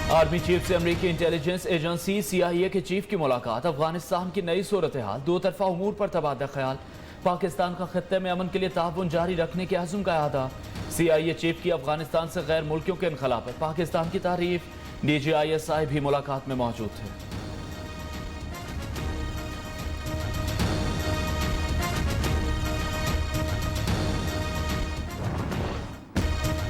Army chief से अमरीकी intelligence agency CIA के चीफ की मुलाकात। अफगानिस्तान की नई सूरत हाल, दो तरफा उमूर पर तबादला ख्याल। पाकिस्तान का खत्ते में अमन के लिए ताउन जारी रखने के अज़्म का अदा। CIA चीफ की अफगानिस्तान से गैर मुल्कियों के इनखला पर पाकिस्तान की तारीफ। DG ISI भी मुलाकात में मौजूद थे।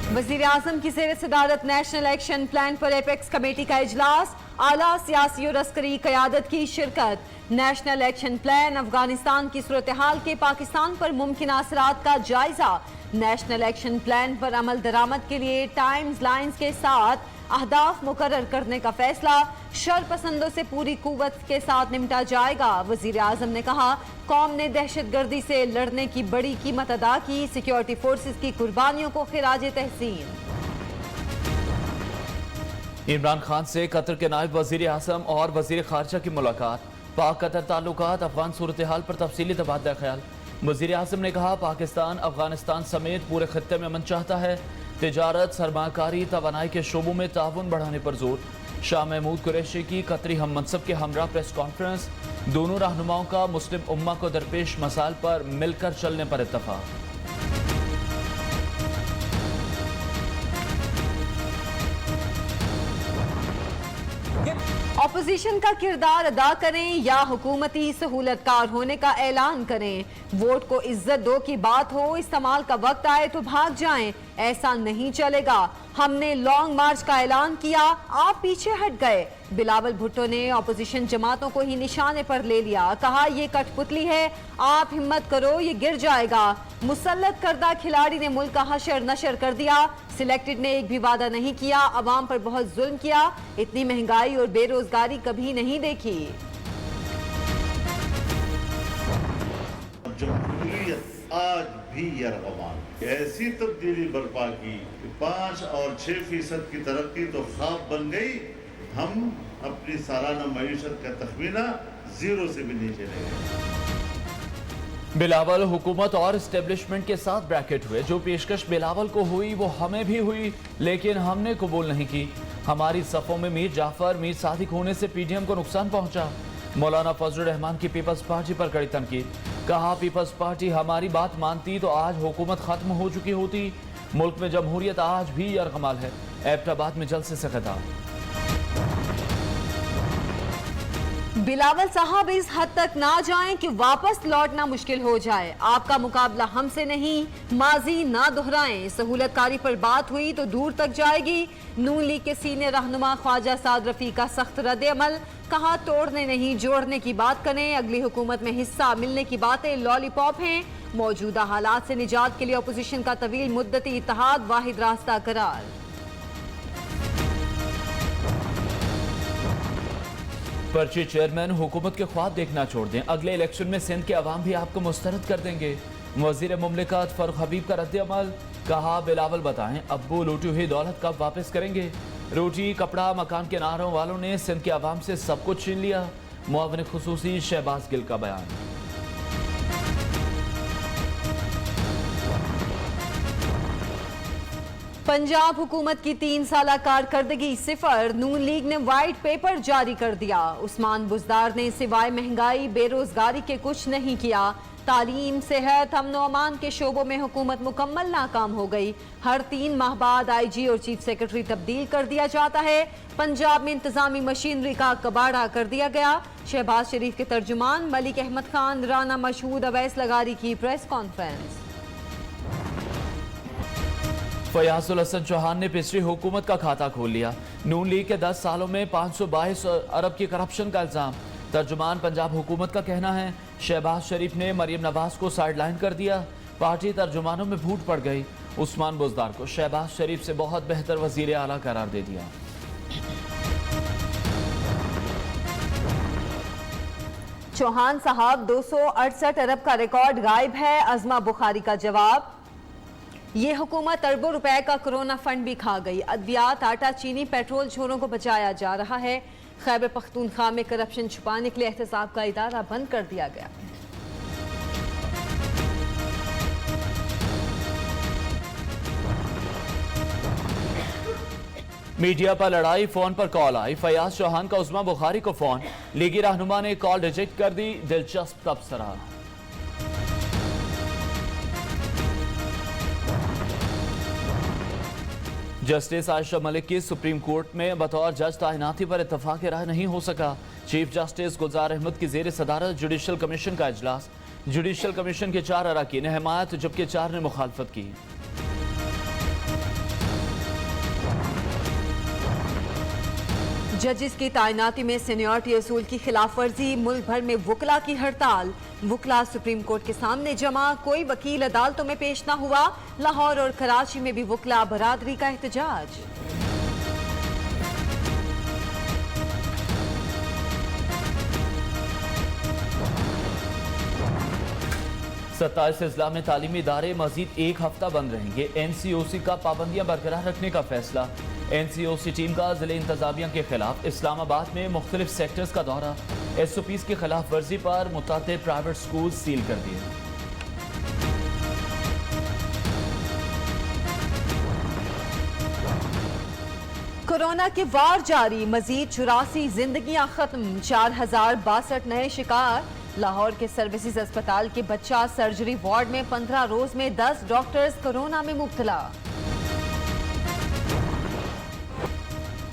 वज़ीर आज़म की ज़ेर सदारत नेशनल एक्शन प्लान पर एपेक्स कमेटी का इजलास। आला सियासी और अस्करी क़यादत की शिरकत। नेशनल एक्शन प्लान अफगानिस्तान की सूरत हाल के पाकिस्तान पर मुमकिन असरात का जायजा। नेशनल एक्शन प्लान पर अमल दरामद के लिए टाइम्स लाइन्स के साथ अहदाफ मुकर्रर करने का फैसला। शरपसंदों से पूरी कुव्वत के साथ निपटा जाएगा। वज़ीर आज़म ने कहा, कौम ने दहशतगर्दी से लड़ने की बड़ी कीमत अदा की। सिक्योरिटी फोर्सेस की कुर्बानियों को खिराजे तहसीन। इमरान खान से कतर के नायब वज़ीर आज़म और वज़ीर खारजा की मुलाकात। पाक कतर ताल्लुकात, अफगान सूरत हाल पर तफसीली तबादला ख्याल। वज़ीर आज़म ने कहा, पाकिस्तान अफगानिस्तान समेत पूरे खत्ते में अमन चाहता है। तिजारत, सरमाकारी, तवानाई के शोबों में ताउन बढ़ाने पर जोर। शाह महमूद कुरैशी की कतरी हम मनसब के हमरा प्रेस कॉन्फ्रेंस। दोनों रहनुमाओं का मुस्लिम उम्मा को दरपेश मसाइल पर मिलकर चलने पर इत्तफाक। ऑपोजिशन का किरदार अदा करें या हुकूमती सहूलतकार होने का ऐलान करें। वोट को इज्जत दो की बात हो, इस्तेमाल का वक्त आए तो भाग जाएं, ऐसा नहीं चलेगा। हमने लॉन्ग मार्च का ऐलान किया, आप पीछे हट गए। बिलावल भुट्टो ने ऑपोजिशन जमातों को ही निशाने पर ले लिया। कहा, ये कठपुतली है, आप हिम्मत करो, ये गिर जाएगा। मुसल्लत करदा खिलाड़ी ने मुल्क का हशर नशर कर दिया। सिलेक्टेड ने एक भी वादा नहीं किया, अवाम पर बहुत जुल्म किया। इतनी महंगाई और बेरोजगारी कभी नहीं देखी। जमहूरियत आज भी यरगमान ऐसी तब्दीली बर्पा की कि 5 और 6% की तरक्की तो ख्वाब बन गई। हम अपनी सालाना मईशत का तखमीना 0 से भी नीचे ले गए। बिलावल हुकूमत और इस्टेब्लिशमेंट के साथ ब्रैकेट हुए। जो पेशकश बिलावल को हुई वो हमें भी हुई, लेकिन हमने कबूल नहीं की। हमारी सफ़ों में मीर जाफर, मीर सादिक होने से PDM को नुकसान पहुंचा। मौलाना फजल रहमान की पीपल्स पार्टी पर कड़ी तनकीद। कहा, पीपल्स पार्टी हमारी बात मानती तो आज हुकूमत खत्म हो चुकी होती। मुल्क में जमहूरियत आज भी यरगमाल है। एबटाबाद में जलसे से खिताब। बिलावल साहब इस हद तक ना जाएं कि वापस लौटना मुश्किल हो जाए। आपका मुकाबला हमसे नहीं, माजी ना दोहराएं। सहूलतकारी पर बात हुई तो दूर तक जाएगी। नून लीग के सीनियर रहनुमा ख्वाजा साद रफी का सख्त रद्द-ए-अमल। कहा, तोड़ने नहीं जोड़ने की बात करें। अगली हुकूमत में हिस्सा मिलने की बातें लॉलीपॉप हैं। मौजूदा हालात से निजात के लिए अपोजिशन का तवील मुद्दती इत्तेहाद वाहिद रास्ता करार। पर्ची चेयरमैन हुकूमत के ख्वाब देखना छोड़ दें। अगले इलेक्शन में सिंध के अवाम भी आपको मुस्तरद कर देंगे। वज़ीर मुमलिकत फरूख हबीब का रद्द-ए-अमल। कहा, बिलावल बताएं अब्बू लूटी हुई दौलत कब वापस करेंगे। रोटी कपड़ा मकान के नारों वालों ने सिंध के अवाम से सब कुछ छीन लिया। मुआविन खुसूसी शहबाज गिल का बयान। पंजाब हुकूमत की 3 साला कारकर्दगी सिफर। नून लीग ने वाइट पेपर जारी कर दिया। उस्मान बुजदार ने सिवाय महंगाई बेरोजगारी के कुछ नहीं किया। तालीम, सेहत, अमन अमान के शोबों में हुकूमत मुकम्मल नाकाम हो गई। हर 3 माह बाद IG और चीफ सेक्रेटरी तब्दील कर दिया जाता है। पंजाब में इंतजामी मशीनरी का कबाड़ा कर दिया गया। शहबाज शरीफ के तर्जुमान मलिक अहमद खान, राना मशहूद, अवैस लगारी की प्रेस कॉन्फ्रेंस। फयाजुल हसन चौहान ने पिछली हुकूमत का खाता खोल लिया। नून लीग के 10 सालों में 522 अरब की करप्शन का इल्जाम। तर्जुमान पंजाब हुकूमत का कहना है, शहबाज शरीफ ने मरियम नवाज को साइडलाइन कर दिया। पार्टी तर्जुमानों में फूट पड़ गई। उस्मान बुजदार को शहबाज शरीफ से बहुत बेहतर वजीर आला करार दे दिया। चौहान साहब, 268 अरब का रिकॉर्ड गायब है। अजमा बुखारी का जवाब, ये हुकूमत अरबों रुपए का कोरोना फंड भी खा गई। अद्वियात, आटा, चीनी, पेट्रोल छोरों को बचाया जा रहा है। खैबर पख्तूनख्वा में करप्शन छुपाने के लिए एहतसाब का इदारा बंद कर दिया गया। मीडिया पर लड़ाई, फोन पर कॉल आई। फयाज चौहान का उस्मा बुखारी को फोन, लीगी रहनुमा ने कॉल रिजेक्ट कर दी। दिलचस्प तबसरा। जस्टिस आयशा मलिक की सुप्रीम कोर्ट में बतौर जज तैनाती पर इत्तफाक राय नहीं हो सका। चीफ जस्टिस गुलजार अहमद की जेर सदारत जुडिशल कमीशन का इजलास। जुडिशल कमीशन के 4 अरकान ने हिमायत जबकि 4 ने मुखालफत की। जजिस की तैनाती में सीनियरिटी असूल की खिलाफ वर्जी, मुल्क भर में वकला की हड़ताल। वकला सुप्रीम कोर्ट के सामने जमा, कोई वकील अदालतों में पेश न हुआ। लाहौर और कराची में भी वकला बरादरी का एहतजाज। सत्ताईस इस्लामी तालीमी इदारे मजीद 1 हफ्ता बंद रहेंगे। NCOC का पाबंदियां बरकरार रखने का फैसला। NCOC टीम का जिले इंतजामिया के खिलाफ इस्लामाबाद में मुख्तलिफ सेक्टर्स का दौरा। SOPs की खिलाफ वर्जी पर मुताबिक प्राइवेट स्कूल सील कर दिए। कोरोना के वार जारी, मजीद 84 जिंदगियां खत्म, 4062 नए शिकार। लाहौर के सर्विसेज अस्पताल के बच्चा सर्जरी वार्ड में 15 रोज में 10 डॉक्टर्स कोरोना में मुब्तला।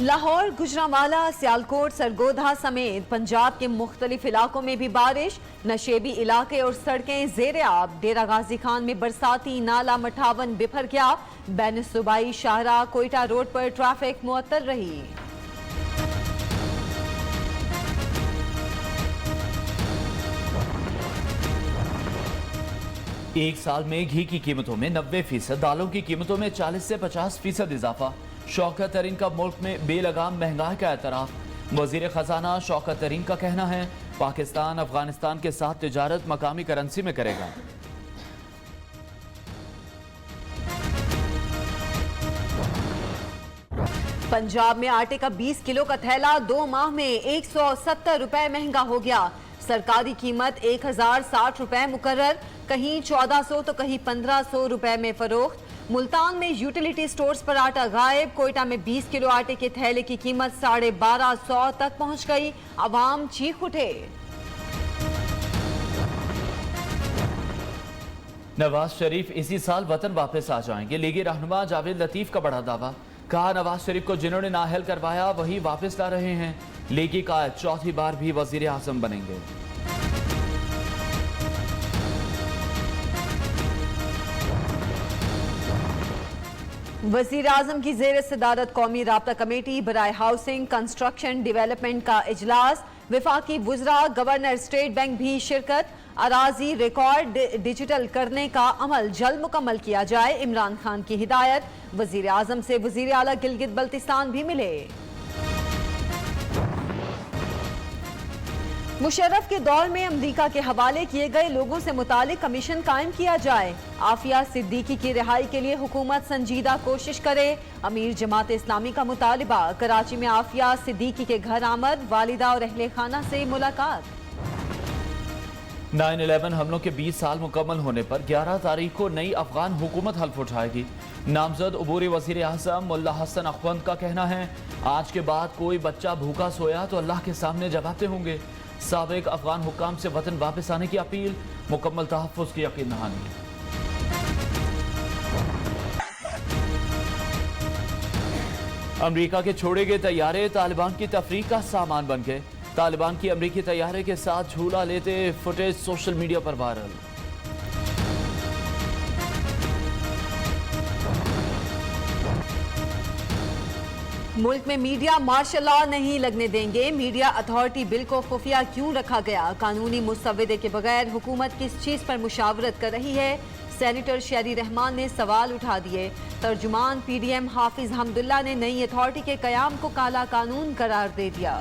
लाहौर, गुजरांवाला, सियालकोट, सरगोधा समेत पंजाब के मुख्तलिफ इलाकों में भी बारिश। नशेबी इलाके और सड़कें जेर आब। डेरा गाजी खान में बरसाती नाला मठावन बिफर गया। बैन सूबाई शाहरा कोयटा रोड पर ट्रैफिक मुअत्तल रही। एक साल में घी की कीमतों में 90%, दालों की कीमतों में 40 से 50% इजाफा। शौकत तरीन का मुल्क में बेलगाम महंगाई का एतराफ। वजीर खजाना शौकत तरीन का कहना है पाकिस्तान अफगानिस्तान के साथ तिजारत मकामी करेंसी में करेगा। पंजाब में आटे का 20 किलो का थैला 2 माह में 170 रुपए महंगा हो गया। सरकारी कीमत 1060 रुपए मुकर्रर, कहीं 1400 तो कहीं 1500 रुपए में फरोख्त। मुल्तान में यूटिलिटी स्टोर्स पर आटा गायब। कोयटा में 20 किलो आटे के थैले की कीमत 1250 तक पहुंच गई। अवाम चीख उठे। नवाज शरीफ इसी साल वतन वापस आ जाएंगे। लीगी रहनुमा जावेद लतीफ का बड़ा दावा। कहा नवाज शरीफ को जिन्होंने नाअहल करवाया वही वापस ला रहे हैं। लीगी का चौथी बार भी वजीर आजम बनेंगे। वजीर आजम की जेर सदारत कौमी राब्ता कमेटी बराए हाउसिंग कंस्ट्रक्शन डेवलपमेंट का इजलास। विफाकी वुज़रा, गवर्नर स्टेट बैंक भी शिरकत। अराजी रिकॉर्ड डिजिटल करने का अमल जल्द मुकम्मल किया जाए, इमरान खान की हिदायत। वजीर आजम से वजीर आला गिलगित बल्तिस्तान भी मिले। मुशर्रफ के दौर में अमरीका के हवाले किए गए लोगों से मुतालिक कमीशन कायम किया जाए। आफिया सिद्दीकी की रिहाई के लिए हुकूमत संजीदा कोशिश करे, अमीर जमात इस्लामी का मुतालिबा। कराची में आफिया सिद्दीकी के घर आमद, वालिदा और अहले खाना से मुलाकात। 9/11 हमलों के 20 साल मुकम्मल होने पर 11 तारीख को नई अफगान हुकूमत हल्फ उठाएगी। नामजद अबूरी वजीर आज़म मुल्ला हसन अखवंद का कहना है आज के बाद कोई बच्चा भूखा सोया तो अल्लाह के सामने जवाबते होंगे। साबिक अफगान हुक्काम से वतन वापस आने की अपील, मुकम्मल तहफ़्फ़ुज़ की यकीन दहानी। अमरीका के छोड़े गए तैयारे तालिबान की तफरीक का सामान बन गए। तालिबान की अमरीकी तैयारे के साथ झूला लेते फुटेज सोशल मीडिया पर वायरल। मुल्क में मीडिया मार्शल लॉ नहीं लगने देंगे। मीडिया अथॉरिटी बिल को खुफिया क्यों रखा गया? कानूनी मुसव्वदे के बगैर हुकूमत किस चीज पर मुशावरत कर रही है? सेनेटर शेरी रहमान ने सवाल उठा दिए। तर्जुमान PDM हाफिज हमदुल्ला ने नई अथॉरिटी के कयाम को काला कानून करार दे दिया।